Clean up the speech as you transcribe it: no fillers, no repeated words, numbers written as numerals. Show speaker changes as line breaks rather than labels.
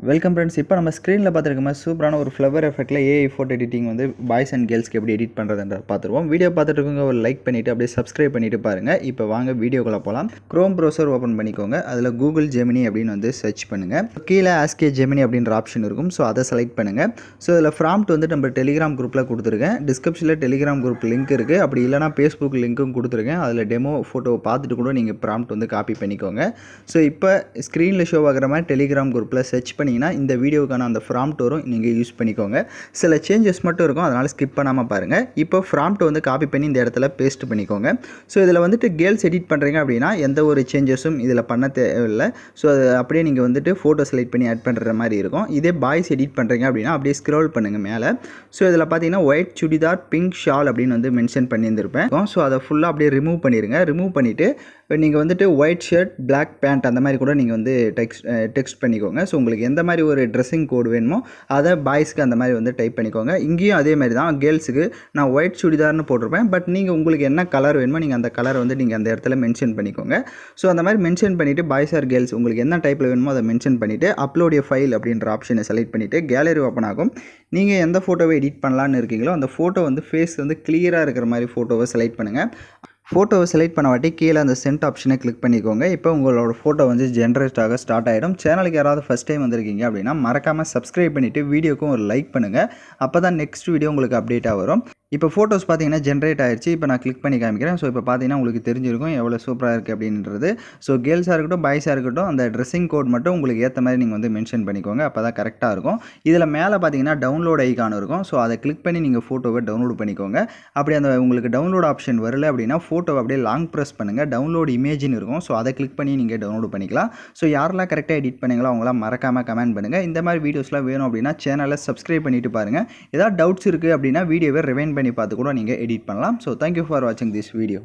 Welcome friends. இப்போ நம்ம ஸ்க்ரீனில் பார்த்துருக்க மாதிரி சூப்பரான ஒரு ஃப்ளவர் எஃபெக்ட்டில் ஏஐ ஃபோட்டோ எடிட்டிங் வந்து பாய்ஸ் அண்ட் கேர்ள்ஸ்க்கு எப்படி எடிட் பண்ணுறதுன்ற பார்த்துருவோம். வீடியோ பார்த்துட்டு இருக்கவங்க ஒரு லைக் பண்ணிவிட்டு அப்படியே சப்ஸ்கிரைப் பண்ணிவிட்டு பாருங்கள். இப்போ வாங்க வீடியோக்குள்ளே போகலாம். க்ரோம் ப்ரௌசர் ஓப்பன் பண்ணிக்கோங்க. அதில் கூகுள் ஜெமினி அப்படின்னு வந்து சர்ச் பண்ணுங்கள். கீழே ஆஸ்கே ஜெமினி அப்படின்ற ஆப்ஷன் இருக்கும். ஸோ அதை செலக்ட் பண்ணுங்கள். ஸோ இதில் ப்ராம்ப்ட் வந்து நம்ம டெலிகிராம் குரூப்பில் கொடுத்துருக்கேன். டிஸ்கிரிப்ஷனில் டெலிகிராம் குரூப் லிங்க் இருக்குது. அப்படி இல்லைனா ஃபேஸ்புக் லிங்க்கும் கொடுத்துருக்கேன். அதில் டெமோ ஃபோட்டோவை பார்த்துட்டு கூட நீங்கள் ப்ராம்ப்ட் வந்து காப்பி பண்ணிக்கோங்க. ஸோ இப்போ ஸ்க்ரீனில் ஷோ ஆகிற மாதிரி டெலிகிராம் குரூப்பில் சர்ச் பண்ணிங்கன்னா இந்த வீடியோ அந்த ப்ராம்ப்ட் வரும். நீங்கள் யூஸ் பண்ணிக்கோங்க. சில சேஞ்சஸ் மட்டும் இருக்கும், அதனால் ஸ்கிப் பண்ணாமல் பாருங்கள். இப்போ ப்ராம்ப்ட் வந்து காப்பி பண்ணி இந்த இடத்துல பேஸ்ட் பண்ணிக்கோங்க. ஸோ இதில் வந்துட்டு கேர்ள்ஸ் எடிட் பண்ணுறீங்க அப்படின்னா எந்த ஒரு சேஞ்சஸும் இதில் பண்ண தேவையில்லை. ஸோ அது அப்படியே நீங்கள் வந்துட்டு ஃபோட்டோ செலக்ட் பண்ணி ஆட் பண்ணுற மாதிரி இருக்கும். இதே பாய்ஸ் எடிட் பண்ணுறீங்க அப்படின்னா அப்படியே ஸ்க்ரோல் பண்ணுங்கள் மேலே. ஸோ இதில் பார்த்தீங்கன்னா ஒயிட் சுடிதார் பிங்க் ஷால் அப்படின்னு வந்து மென்ஷன் பண்ணியிருந்திருப்பேன். ஸோ அதை ஃபுல்லாக அப்படியே ரிமூவ் பண்ணிடுங்க. ரிமூவ் பண்ணிவிட்டு நீங்கள் வந்துட்டு ஒயிட் ஷர்ட் பிளாக் பேண்ட் அந்த மாதிரி கூட நீங்கள் வந்து டெக்ஸ்ட் பண்ணிக்கோங்க. ஸோ உங்களுக்கு எந்த மாதிரி ஒரு ட்ரெஸ்ஸிங் கோடு வேணுமோ அதை பாய்ஸ்க்கு அந்த மாதிரி வந்து டைப் பண்ணிக்கோங்க. இங்கேயும் அதே மாதிரி தான் கேர்ள்ஸுக்கு நான் ஒயிட் சுடிதார்னு போட்டிருப்பேன். பட் நீங்கள் உங்களுக்கு என்ன கலர் வேணுமோ நீங்கள் அந்த கலரை வந்து நீங்கள் அந்த இடத்துல மென்ஷன் பண்ணிக்கோங்க. ஸோ அந்த மாதிரி மென்ஷன் பண்ணிவிட்டு பாய்ஸ் ஆர் கேர்ள்ஸ் உங்களுக்கு என்ன டைப்பில் வேணுமோ அதை மென்ஷன் பண்ணிவிட்டு அப்லோட் எ ஃபைல் அப்படின்ற ஆப்ஷனை செலக்ட் பண்ணிவிட்டு கேலரி ஓப்பன் ஆகும். நீங்கள் எந்த ஃபோட்டோவை எடிட் பண்ணலான்னு இருக்கீங்களோ அந்த ஃபோட்டோ வந்து ஃபேஸ் வந்து கிளியராக இருக்கிற மாதிரி ஃபோட்டோவை செலக்ட் பண்ணுங்கள். ஃபோட்டோவை செலக்ட் பண்ண வாட்டி கீழே அந்த சென்ட் ஆப்ஷனை கிளிக் பண்ணிக்கோங்க. இப்போ உங்களோட ஃபோட்டோ வந்து ஜென்ரேட் ஆக ஸ்டார்ட் ஆகிடும். சேனலுக்கு யாராவது ஃபஸ்ட் டைம் வந்திருக்கீங்க அப்படின்னா மறக்காமல் சப்ஸ்கிரைப் பண்ணிவிட்டு வீடியோக்கும் ஒரு லைக் பண்ணுங்கள். அப்போ தான் நெக்ஸ்ட் வீடியோ உங்களுக்கு அப்டேட்டாக வரும். இப்போ ஃபோட்டோஸ் பார்த்தீங்கன்னா ஜென்ரேட் ஆகிடுச்சு. இப்போ நான் கிளிக் பண்ணி காமிக்கிறேன். ஸோ இப்போ பார்த்தீங்கன்னா உங்களுக்கு தெரிஞ்சிருக்கும் எவ்வளோ சூப்பராக இருக்குது அப்படின்றது. ஸோ கேர்ள்ஸாக இருக்கட்டும் பாய்ஸாக இருக்கட்டும் அந்த ட்ரெஸ்ஸிங் கோட் மட்டும் உங்களுக்கு ஏற்ற மாதிரி நீங்கள் வந்து மென்ஷன் பண்ணிக்கோங்க. அப்போ தான் கரெக்டாக இருக்கும். இதில் மேலே பார்த்தீங்கன்னா டவுன்லோட் ஐகான் இருக்கும். ஸோ அதை கிளிக் பண்ணி நீங்கள் ஃபோட்டோவை டவுன்லோட் பண்ணிக்கோங்க. அப்படி அந்த உங்களுக்கு டவுன்லோட் ஆப்ஷன் வரல அப்படின்னா ஃபோட்டோவை அப்படியே லாங் ப்ரெஸ் பண்ணுங்கள். டவுன்லோட் இமேஜ்னு இருக்கும். ஸோ அதை கிளிக் பண்ணி நீங்கள் டவுன்லோட் பண்ணிக்கலாம். ஸோ யாரெல்லாம் கரெக்டாக எடிட் பண்ணீங்களோ அவங்களாம் மறக்காமல் கமெண்ட் பண்ணுங்கள். இந்த மாதிரி வீடியோஸ்லாம் வேணும் அப்படின்னா சேனலை சப்ஸ்கிரைப் பண்ணிவிட்டு பாருங்கள். ஏதாவது டவுட்ஸ் இருக்குது அப்படின்னா வீடியோவை ரிவைண்ட் பண்ணி பார்த்து கூட நீங்கள் edit பண்ணலாம். So thank you for watching this video.